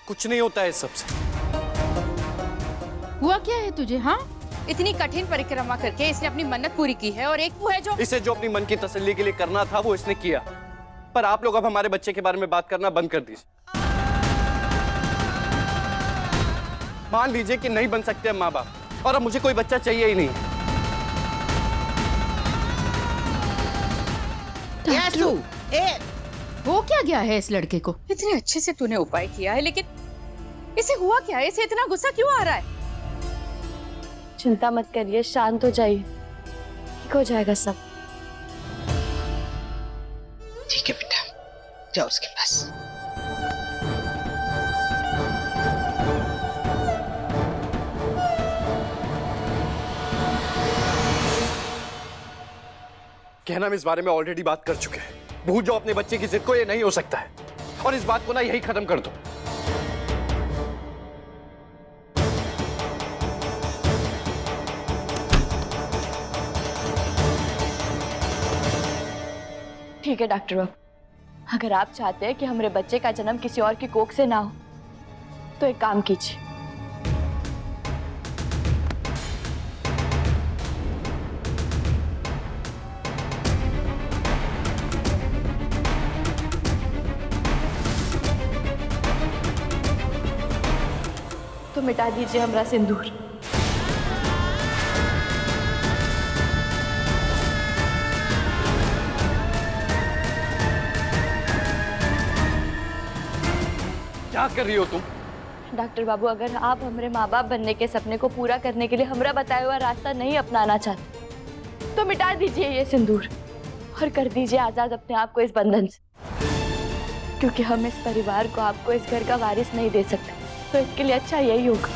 कुछ नहीं होता है सबसे। हुआ क्या है तुझे? हाँ, इतनी कठिन परिक्रमा करके इसने अपनी मन्नत पूरी की है और एक वो है जो इसे जो अपनी मन की तसल्ली के लिए करना था वो इसने किया। पर आप लोग अब हमारे बच्चे के बारे में बात करना बंद कर दीजिए। मान लीजिए कि नहीं बन सकते माँ बाप और अब मुझे कोई बच्चा चाहिए ही नहीं। हो क्या गया है इस लड़के को? इतने अच्छे से तूने उपाय किया है, लेकिन इसे हुआ क्या है? इसे इतना गुस्सा क्यों आ रहा है? चिंता मत करिए, शांत हो जाइए, ठीक हो जाएगा सब। ठीक है बेटा, जाओ उसके पास। कहना हम इस बारे में ऑलरेडी बात कर चुके हैं। भूल जाओ अपने बच्चे की जिद को, ये नहीं हो सकता है। और इस बात को ना यही खत्म कर दो। ठीक है डॉक्टर बाबू, अगर आप चाहते हैं कि हमारे बच्चे का जन्म किसी और की कोख से ना हो तो एक काम कीजिए। तो मिटा दीजिए हमारा सिंदूर। क्या कर रही हो तुम? डॉक्टर बाबू, अगर आप हमारे माँ बाप बनने के सपने को पूरा करने के लिए हमारा बताया हुआ रास्ता नहीं अपनाना चाहते तो मिटा दीजिए ये सिंदूर और कर दीजिए आजाद अपने आप को इस बंधन से, क्योंकि हम इस परिवार को आपको इस घर का वारिस नहीं दे सकते। तो इसके लिए अच्छा यही होगा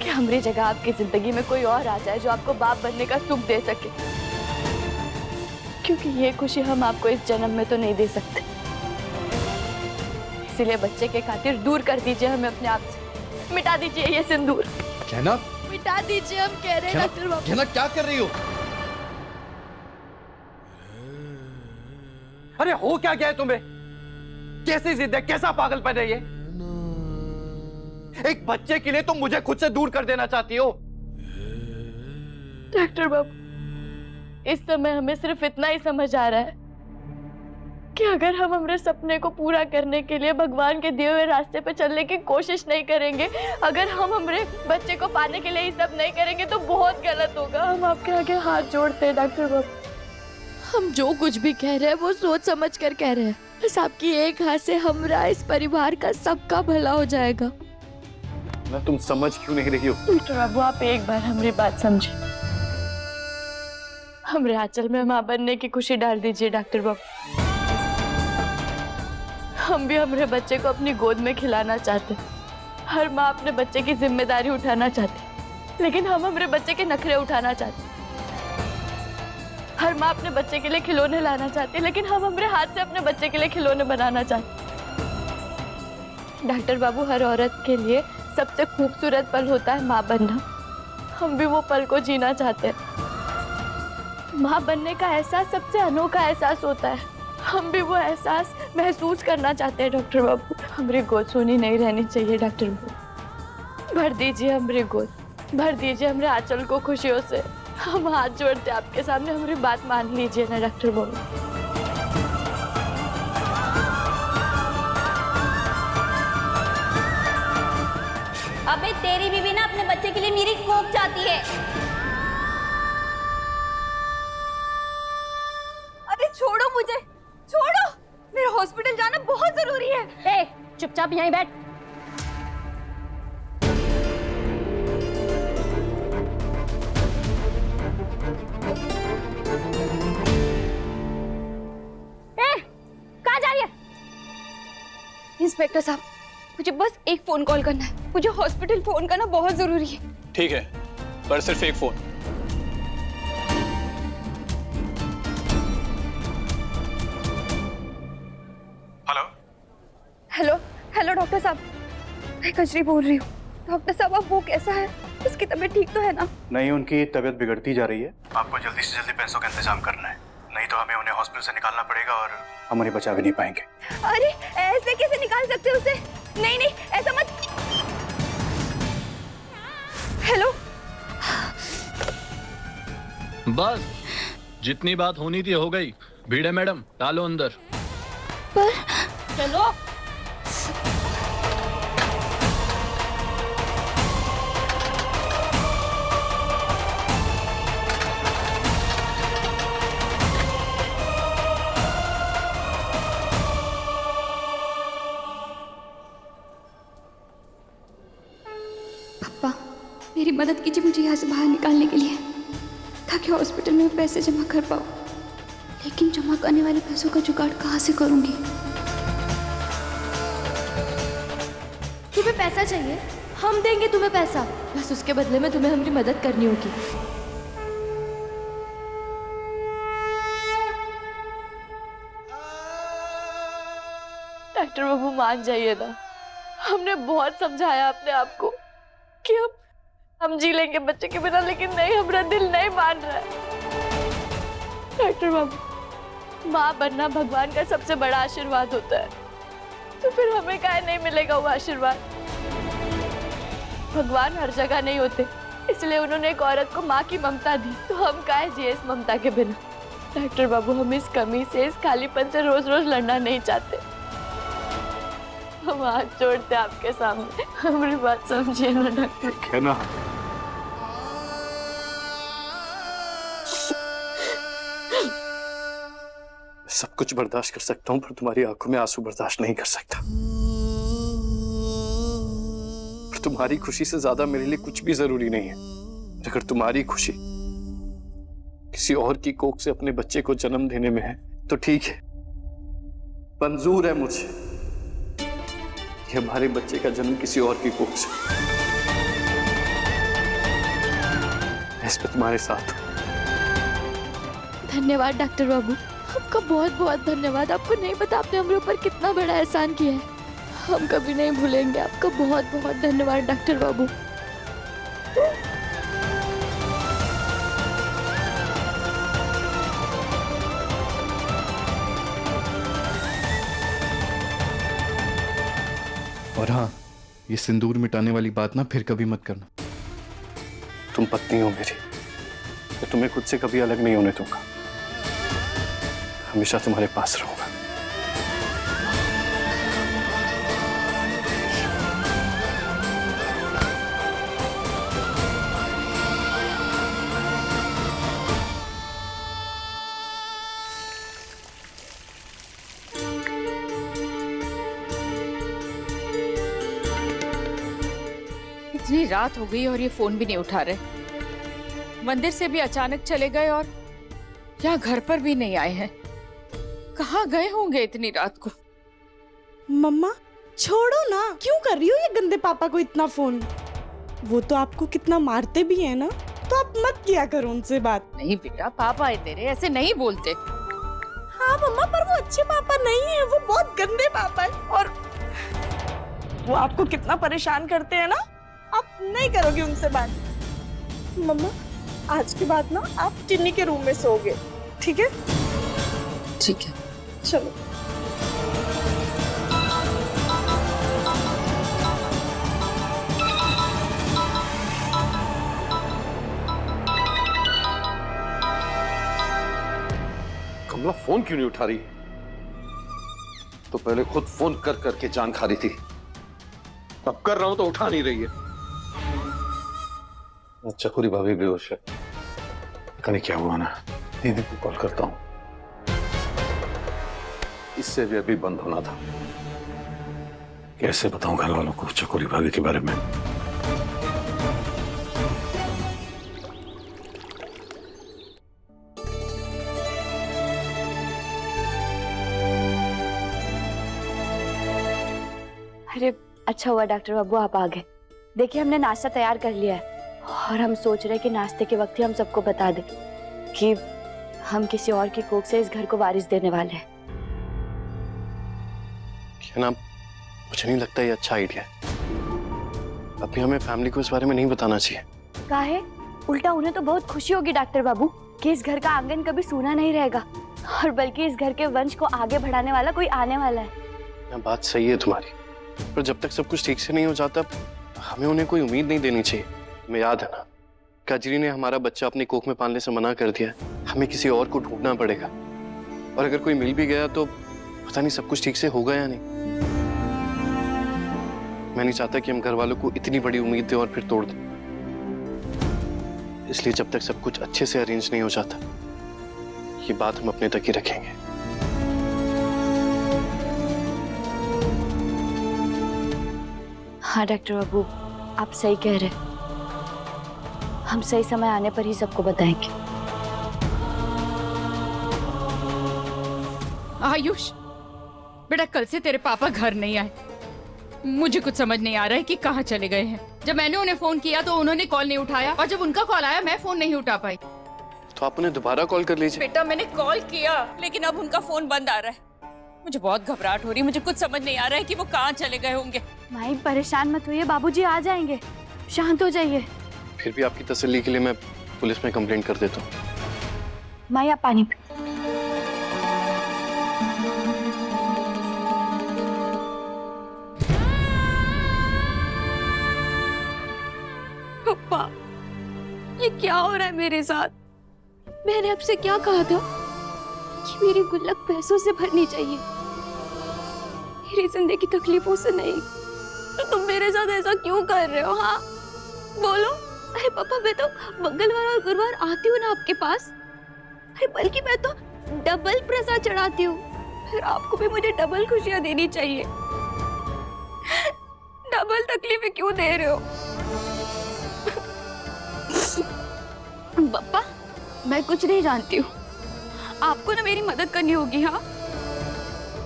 कि हमारी जगह आपकी जिंदगी में कोई और आ जाए जो आपको बाप बनने का सुख दे सके, क्योंकि ये खुशी हम आपको इस जन्म में तो नहीं दे सकते। इसीलिए बच्चे के खातिर दूर कर दीजिए हमें अपने आप से, मिटा दीजिए ये सिंदूर। कहना मिटा दीजिए, हम कह रहे हैं डॉक्टर बाबू। कहना क्या कर रही हो? अरे हो क्या गया है तुम्हें? कैसी जिद है, कैसा पागलपन है ये? एक बच्चे के लिए तुम मुझे खुद से दूर कर देना चाहती हो? डॉक्टर बाबू, इस समय हमें सिर्फ इतना ही समझ आ रहा है कि अगर हम हमारे सपने को पूरा करने के लिए भगवान के दिए हुए रास्ते पे चलने की कोशिश नहीं करेंगे, अगर हम हमारे बच्चे को पाने के लिए ये सब नहीं करेंगे तो बहुत गलत होगा। हम आपके आगे हाथ जोड़ते हैं डॉक्टर बाबू। हम जो कुछ भी कह रहे हैं वो सोच समझ कर कह रहे हैं। बस आपकी एक हाथ से हमारा इस परिवार का सबका भला हो जाएगा। ना तुम समझ क्यों नहीं रही हो? डॉक्टर बाबू, आप एक बार हमारी बात समझे। हमारे आंचल में माँ बनने की खुशी डाल दीजिए डॉक्टर बाबू। हम भी हमारे बच्चे को अपनी गोद में खिलाना चाहते। हर माँ अपने बच्चे की जिम्मेदारी उठाना चाहती, लेकिन हम हमारे बच्चे के नखरे उठाना चाहते। हर माँ अपने बच्चे के लिए खिलौने लाना चाहती, लेकिन हम हमारे हाथ से अपने बच्चे के लिए खिलौने बनाना चाहते। डॉक्टर बाबू, हर औरत के लिए सबसे खूबसूरत पल होता है माँ बनना। हम भी वो पल को जीना चाहते हैं। माँ बनने का एहसास सबसे अनोखा एहसास होता है। हम भी वो एहसास महसूस करना चाहते हैं डॉक्टर बाबू। हमारी गोद सूनी नहीं रहनी चाहिए डॉक्टर बाबू। भर दीजिए हमारी गोद, भर दीजिए हमारे आंचल को खुशियों से। हम हाथ जोड़ते आपके सामने, हमारी बात मान लीजिए ना डॉक्टर बाबू। अबे तेरी बीवी ना अपने बच्चे के लिए मेरी कोख चाहती है। अरे छोड़ो मुझे, छोड़ो, मेरे हॉस्पिटल जाना बहुत जरूरी है। ए, चुपचाप यहीं बैठ। ए, कहाँ जा रही है? इंस्पेक्टर साहब, मुझे बस एक फोन कॉल करना है। मुझे हॉस्पिटल फोन करना बहुत जरूरी है। ठीक है, पर सिर्फ एक फोन। हेलो हेलो डॉक्टर साहब, मैं कजरी बोल रही हूँ। डॉक्टर साहब अब वो कैसा है? उसकी तबीयत ठीक तो है ना? नहीं, उनकी तबीयत बिगड़ती जा रही है। आपको जल्दी से जल्दी पैसों का इंतजाम करना है, नहीं तो हमें उन्हें हॉस्पिटल से निकालना पड़ेगा और हम उन्हें बचा भी नहीं पाएंगे। अरे ऐसे कैसे निकाल सकते हो उसे? नहीं नहीं, ऐसा मत। हेलो, बस जितनी बात होनी थी हो गई। भीड़ है मैडम, डालो अंदर। पर चलो। पापा, मेरी मदद कीजिए मुझे यहाँ से बाहर निकालने के लिए, ताकि हॉस्पिटल में पैसे जमा कर पाऊँ। लेकिन जमा करने वाले पैसों का जुगाड़ कहाँ से करूँगी? तुम्हें पैसा चाहिए? हम देंगे तुम्हें पैसा, बस उसके बदले में तुम्हें हमारी मदद करनी होगी। डॉक्टर बाबू मान जाइए ना, हमने बहुत समझाया अपने आप को कि हम जी लेंगे बच्चे के बिना, लेकिन नहीं, हमारा दिल नहीं मान रहा है। डॉक्टर बाबू, माँ बनना भगवान का सबसे बड़ा आशीर्वाद होता है, तो फिर हमें काहे नहीं मिलेगा वो आशीर्वाद? भगवान हर जगह नहीं होते, इसलिए उन्होंने एक औरत को माँ की ममता दी, तो हम काहे जिए इस ममता के बिना? डॉक्टर बाबू, हम इस कमी से, इस खालीपन से रोज रोज लड़ना नहीं चाहते। हम हाथ जोड़ते आपके सामने, हमारी बात समझिए ना डॉक्टर। है ना? सब कुछ बर्दाश्त कर सकता हूं, पर तुम्हारी आंखों में आंसू बर्दाश्त नहीं कर सकता। पर तुम्हारी खुशी से ज्यादा मेरे लिए कुछ भी जरूरी नहीं है। अगर तुम्हारी खुशी किसी और की कोख से अपने बच्चे को जन्म देने में है तो ठीक है, मंजूर है मुझे कि हमारे बच्चे का जन्म किसी और की कोख से। इस पे तुम्हारे साथ। धन्यवाद डॉक्टर बाबू, आपका बहुत बहुत धन्यवाद। आपको नहीं पता आपने हमारे ऊपर कितना बड़ा एहसान किया है, हम कभी नहीं भूलेंगे आपका। बहुत बहुत धन्यवाद डॉक्टर बाबू। और हाँ, ये सिंदूर मिटाने वाली बात ना फिर कभी मत करना। तुम पत्नी हो मेरी, मैं तुम्हें खुद से कभी अलग नहीं होने दूंगा, हमेशा तुम्हारे पास रहूंगा। इतनी रात हो गई और ये फोन भी नहीं उठा रहे। मंदिर से भी अचानक चले गए और यहाँ घर पर भी नहीं आए हैं। कहाँ गए होंगे इतनी रात को? मम्मा छोड़ो ना, क्यों कर रही हो ये गंदे पापा को इतना फोन? वो तो आपको कितना मारते भी है ना, तो आप मत किया करो उनसे बात। नहीं बेटा, पापा है तेरे, ऐसे नहीं बोलते। हाँ मम्मा, पर वो अच्छे पापा नहीं है, वो बहुत गंदे पापा है, और वो आपको कितना परेशान करते हैं ना। आप नहीं करोगे उनसे बात। मम्मा, आज के बाद ना आप टिन्नी के रूम में सोओगे, ठीक है? ठीक है, चलो। कमला फोन क्यों नहीं उठा रही? तो पहले खुद फोन कर करके जान खा रही थी, अब कर रहा हूं तो उठा नहीं रही है। अच्छा, पूरी भाभी बेहोश है, पता नहीं क्या हुआ ना। दीदी को कॉल करता हूं, इससे भी अभी बंद होना था। कैसे बताऊं घर वालों को चकोरी भाभी के बारे में? अरे अच्छा हुआ डॉक्टर बाबू आप आ गए। देखिए हमने नाश्ता तैयार कर लिया है और हम सोच रहे हैं कि नाश्ते के वक्त ही हम सबको बता दें कि हम किसी और की कोख से इस घर को वारिस देने वाले हैं। क्या ना, मुझे नहीं लगता ये अच्छा आइडिया है। अभी हमें फैमिली को इस बारे में नहीं बताना चाहिए। काहे? उल्टा उन्हें तो बहुत खुशी होगी डॉक्टर बाबू कि इस घर का आंगन कभी सूना नहीं रहेगा, और बल्कि इस घर के वंश को आगे बढ़ाने वाला कोई आने वाला है। यह बात सही है तुम्हारी, पर जब तक सब कुछ ठीक से नहीं हो जाता हमें उन्हें कोई उम्मीद नहीं देनी चाहिए। तुम्हें याद है ना, कजरी ने हमारा बच्चा अपनी कोख में पालने से मना कर दिया। हमें किसी और को ढूंढना पड़ेगा, और अगर कोई मिल भी गया तो पता नहीं सब कुछ ठीक से होगा या नहीं। मैं नहीं चाहता कि हम घर वालों को इतनी बड़ी उम्मीद दें और फिर तोड़ दें। इसलिए जब तक सब कुछ अच्छे से अरेंज नहीं हो जाता ये बात हम अपने तक ही रखेंगे। हाँ डॉक्टर बाबू, आप सही कह रहे हैं। हम सही समय आने पर ही सबको बताएंगे। आयुष बेटा, कल से तेरे पापा घर नहीं आए। मुझे कुछ समझ नहीं आ रहा है कि कहाँ चले गए हैं। जब मैंने उन्हें फोन किया तो उन्होंने कॉल नहीं उठाया, और जब उनका कॉल आया मैं फोन नहीं उठा पाई। तो आप उन्हें दोबारा कॉल कर लीजिए। बेटा मैंने कॉल किया लेकिन अब उनका फोन बंद आ रहा है। मुझे बहुत घबराहट हो रही है, मुझे कुछ समझ नहीं आ रहा है कि वो कहाँ चले गए होंगे। माई परेशान मत होइए, बाबूजी आ जाएंगे, शांत हो जाइए। फिर भी आपकी तसल्ली के लिए मैं पुलिस में कंप्लेंट कर देता हूँ। माई आप पानी पी। पप्पा, ये क्या हो रहा है मेरे साथ? मैंने आपसे क्या कहा था कि मेरी गुल्लक पैसों से भरनी चाहिए, मेरी जिंदगी तकलीफों से नहीं। तो तुम मेरे साथ ऐसा क्यों कर रहे हो? हाँ बोलो। अरे पापा, मैं तो मंगलवार और गुरुवार आती हूँ ना आपके पास। अरे बल्कि मैं तो डबल प्रसाद चढ़ाती हूँ। फिर आपको भी मुझे डबल खुशियाँ देनी चाहिए। डबल तकलीफें क्यों दे रहे हो? पापा, मैं कुछ नहीं जानती हूँ। आपको ना मेरी मदद करनी होगी, हाँ,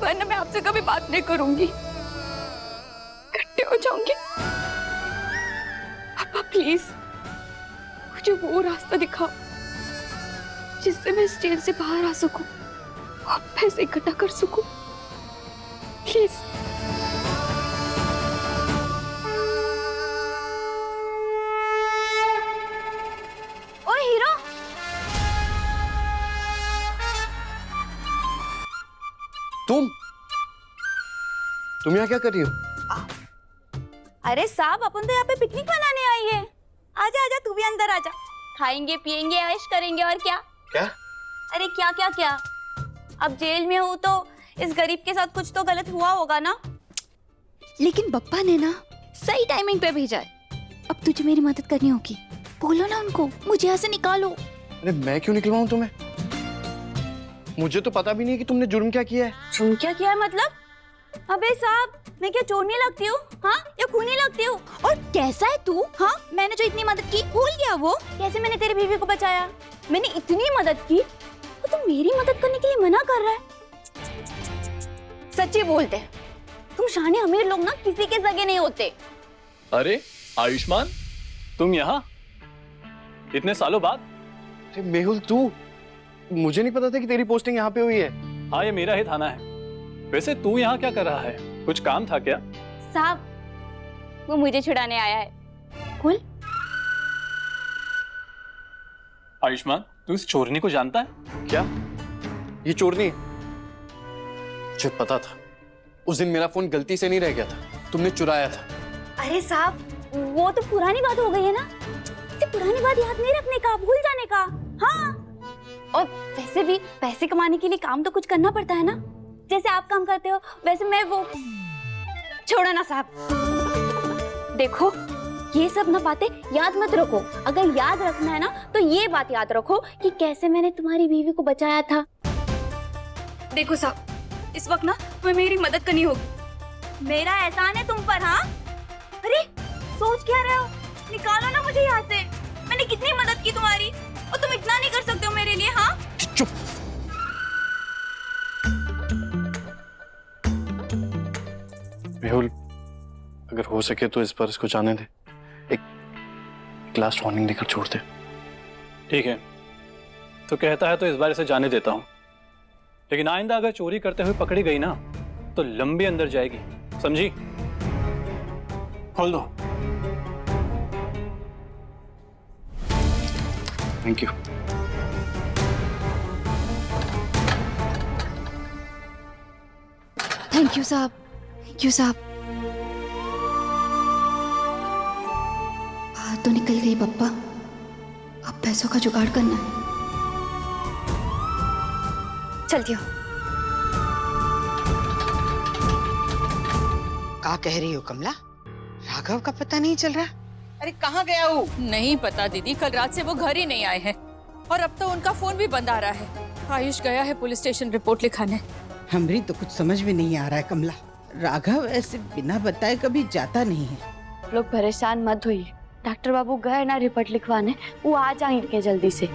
वरना मैं आपसे कभी बात नहीं करूंगी, इकट्ठे हो जाऊंगी। पापा प्लीज मुझे वो रास्ता दिखाओ जिससे मैं इस जेल से बाहर आ सकूं और पैसे इकट्ठा कर सकूं, प्लीज। ओ हीरो, तुम यहाँ क्या कर रही हो? अरे साहब, अपन तो यहाँ पे पिकनिक मनाने आई है। आजा आजा, तू भी अंदर आजा। खाएंगे पिएंगे ऐश करेंगे, और क्या क्या? अरे क्या क्या क्या, अब जेल में हूँ तो इस गरीब के साथ कुछ तो गलत हुआ होगा ना। लेकिन बप्पा ने ना सही टाइमिंग पे भेजा है। अब तुझे मेरी मदद करनी होगी। बोलो ना उनको, मुझे यहाँ से निकालो। अरे मैं क्यों निकलवाऊं तुम्हें? मुझे तो पता भी नहीं कि तुमने जुर्म क्या किया है। जुर्म क्या किया है मतलब? अबे साहब, मैं क्या चोर नहीं लगती हूँ? हाँ, या खूनी लगती हूँ? और कैसा है तू? हाँ, मैंने जो इतनी मदद की भूल गया वो? कैसे मैंने तेरी बीवी को बचाया? मैंने इतनी मदद की तो तुम मेरी मदद करने के लिए मना कर रहा है? सच्ची बोलते हैं, तुम शाने अमीर लोग ना किसी के जगह नहीं होते। अरे आयुष्मान, तुम यहाँ इतने सालों बाद? अरे मेहुल, तू? मुझे नहीं पता था कि तेरी पोस्टिंग यहाँ पे हुई है। हाँ, ये मेरा ही थाना है। वैसे तू यहाँ क्या कर रहा है? कुछ काम था क्या? साहब, वो मुझे छुड़ाने आया है। कुल आयुष्मान, तू इस चोरनी को जानता है? क्या ये चोरनी? मुझे पता था। उस दिन मेरा फोन गलती से नहीं रह गया था, तुमने चुराया था। अरे साहब, वो तो पुरानी बात हो गई है ना। इसे पुरानी बात याद नहीं रखने का, भूल जाने का। हाँ, और वैसे भी पैसे कमाने के लिए काम तो कुछ करना पड़ता है ना। जैसे आप काम करते हो वैसे मैं वो। छोड़ो ना साहब, देखो ये सब ना बातें याद मत रखो। अगर याद रखना है ना तो ये बात याद रखो कि कैसे मैंने तुम्हारी बीवी को बचाया था। देखो साहब, इस वक्त ना तुम्हें मेरी मदद करनी होगी। मेरा एहसान है तुम पर। हाँ, अरे सोच क्या रहे हो? निकालो ना मुझे यहाँ से। मैंने कितनी मदद की तुम्हारी, और तुम इतना नहीं कर सकते हो मेरे लिए? हाँ चुप। मेहुल, अगर हो सके तो इस बार इसको जाने दे। एक लास्ट वार्निंग देकर छोड़ दे। ठीक है, तो कहता है तो इस बार इसे जाने देता हूँ, लेकिन आइंदा अगर चोरी करते हुए पकड़ी गई ना तो लंबी अंदर जाएगी, समझी? खोल दो। Thank you. थैंक यू साहब, थैंक यू साहब। बाहर तो निकल गई पप्पा, अब पैसों का जुगाड़ करना है। चलती हूँ। क्या कह रही हो कमला? राघव का पता नहीं चल रहा? अरे कहाँ गया वो? नहीं पता दीदी, कल रात से वो घर ही नहीं आए हैं और अब तो उनका फोन भी बंद आ रहा है। आयुष गया है पुलिस स्टेशन रिपोर्ट लिखाने। हमरी तो कुछ समझ में नहीं आ रहा है कमला। राघव ऐसे बिना बताए कभी जाता नहीं है। लोग परेशान मत होइए, डॉक्टर बाबू गए ना रिपोर्ट लिखवाने, वो आ जाएंगे जल्दी से।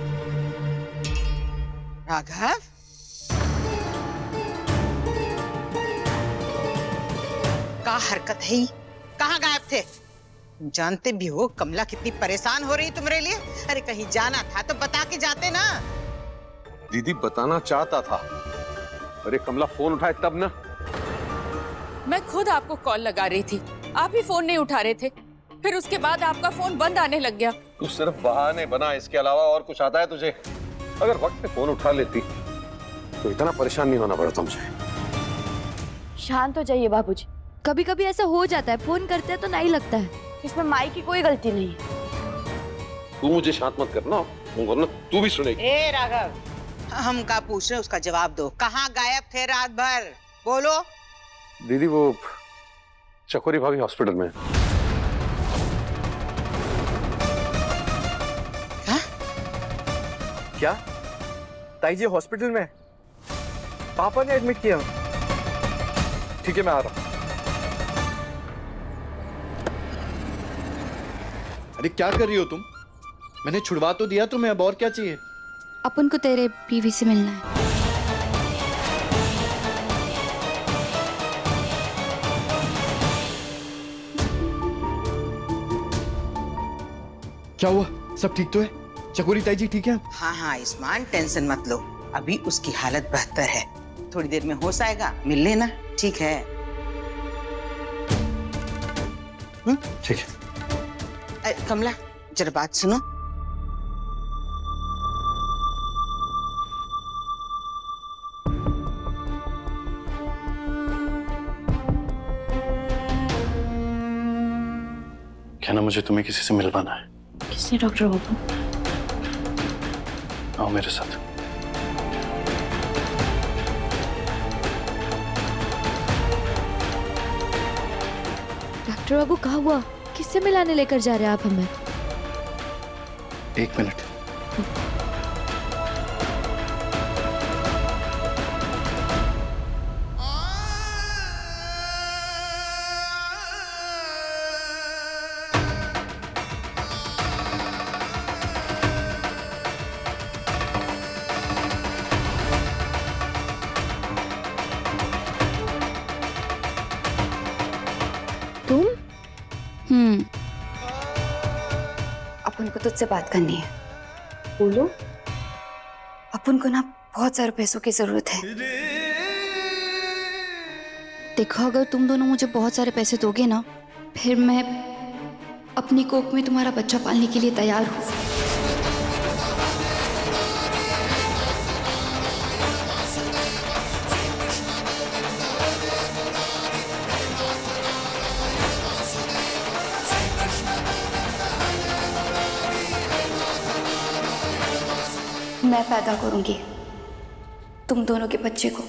राघव? क्या हरकत है? कहाँ गायब थे? जानते भी हो कमला कितनी परेशान हो रही तुम्हारे लिए। अरे कहीं जाना था तो बता के जाते ना। दीदी बताना चाहता था, अरे कमला फोन उठाए तब ना। मैं खुद आपको कॉल लगा रही थी, आप ही फोन नहीं उठा रहे थे। फिर उसके बाद आपका फोन बंद आने लग गया। तू सिर्फ बहाने बना, इसके अलावा और कुछ आता है तुझे? अगर वक्त पे फोन उठा लेती तो इतना परेशान नहीं होना पड़ता मुझे। शांत हो जाइए बाबूजी, कभी कभी ऐसा हो जाता है, फोन करते हैं तो नहीं लगता है, इसमें माई की कोई गलती नहीं है। तू मुझे शांत मत करना, वरना तू भी सुनेगी। ए राघव, हम क्या पूछ रहे उसका जवाब दो। कहाँ गायब थे रात भर? बोलो। दीदी वो चकोरी भाभी हॉस्पिटल में। क्या ताई जी हॉस्पिटल में? पापा ने एडमिट किया? ठीक है मैं आ रहा हूं। अरे क्या कर रही हो तुम? मैंने छुड़वा तो दिया तुम्हें, अब और क्या चाहिए? अपन को तेरे बीवी से मिलना है। क्या हुआ? सब ठीक तो है? चकोरी ताई जी ठीक है? हाँ हाँ आयुष्मान, टेंशन मत लो, अभी उसकी हालत बेहतर है, थोड़ी देर में होश आएगा, मिल लेना। ठीक है? ठीक है। कमला जरा बात सुनो। क्या ना मुझे तुम्हें किसी से मिलवाना है। किसने डॉक्टर बाबू? आओ मेरे साथ। डॉक्टर बाबू कहाँ हुआ? किससे मिलाने लेकर जा रहे हैं आप हमें? एक मिनट। तुम? अपन को तुझसे बात करनी है। बोलो। अपन को ना बहुत सारे पैसों की जरूरत है। देखो अगर तुम दोनों मुझे बहुत सारे पैसे दोगे ना, फिर मैं अपनी कोख में तुम्हारा बच्चा पालने के लिए तैयार हूँ। मैं पैदा करूंगी तुम दोनों के बच्चे को।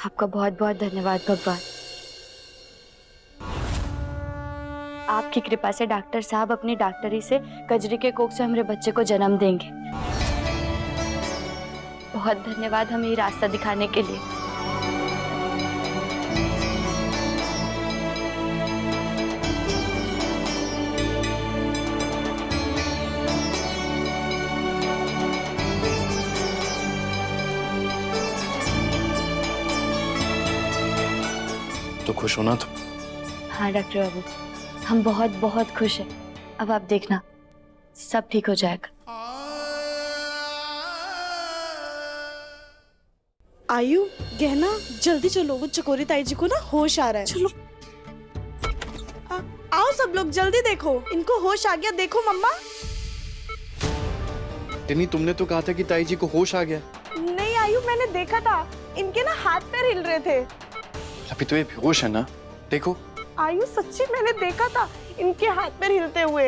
आपका बहुत बहुत धन्यवाद भगवान। आपकी कृपा से डॉक्टर साहब अपनी डॉक्टरी से कजरी के कोख से हमारे बच्चे को जन्म देंगे। बहुत धन्यवाद हमें ये रास्ता दिखाने के लिए। तो खुश हो ना तुम? हाँ डॉक्टर बाबू, हम बहुत बहुत खुश हैं। अब आप देखना, सब ठीक हो जाएगा। आयु, गहना, जल्दी चलो, वो चकोरी ताई जी को ना होश आ रहा है। चलो आओ सब लोग, जल्दी देखो, इनको होश आ गया। देखो मम्मा। टिनी, तुमने तो कहा था कि ताई जी को होश आ गया। नहीं आयु, मैंने देखा था, इनके ना हाथ पैर हिल रहे थे। अभी तो ये बेहोश है ना, देखो। आयु सच्ची मैंने देखा था इनके हाथ पैर हिलते हुए।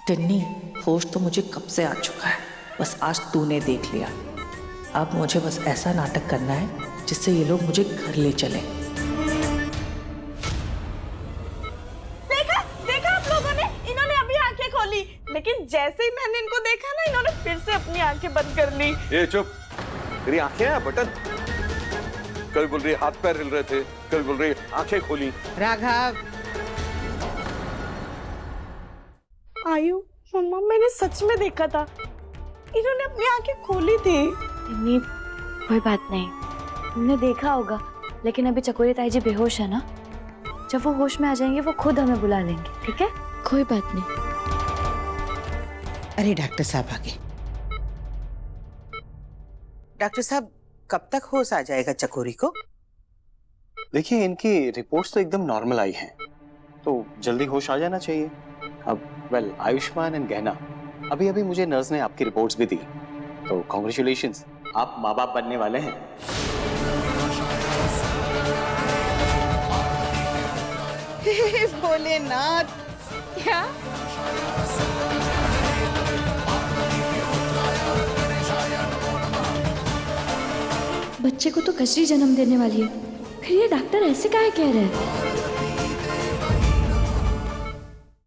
टिन्नी, होश तो मुझे कब से आ चुका है, बस आज तूने देख लिया। अब मुझे बस ऐसा नाटक करना है जिससे ये लोग मुझे घर ले चले। देखा देखा आप लोगों ने, इन्होंने अभी आंखें खोली, लेकिन जैसे ही मैंने इनको देखा ना, इन्होंने फिर से अपनी आंखें बंद कर ली। ये चुप, तेरी आंखें हैं बटन। कभी बोल रही हाथ पैर हिल रहे थे, कभी बोल रही आंखें खोली। राघव, आयु, मम्मा मैंने सच में देखा था, इन्होंने अपनी आंखें खोली थी। नहीं, कोई बात नहीं, तुमने देखा होगा, लेकिन अभी चकोरी ताई जी बेहोश है ना। जब वो होश में आ जाएंगे वो खुद हमें बुला लेंगे, ठीक है? कोई बात नहीं। अरे डॉक्टर साहब आ गए। डॉक्टर साहब, कब तक होश आ जाएगा चकोरी को? देखिए, इनकी रिपोर्ट्स तो एकदम नॉर्मल आई हैं, तो जल्दी होश आ जाना चाहिए। अब वेल, आयुष्मान एंड गहना, अभी अभी मुझे नर्स ने आपकी रिपोर्ट्स भी दी, तो कॉन्ग्रेचुलेशंस, आप माँ बाप बनने वाले हैं। भोलेनाथ, क्या? बच्चे को तो कचरी जन्म देने वाली है, फिर ये डॉक्टर ऐसे काहे कह रहे हैं?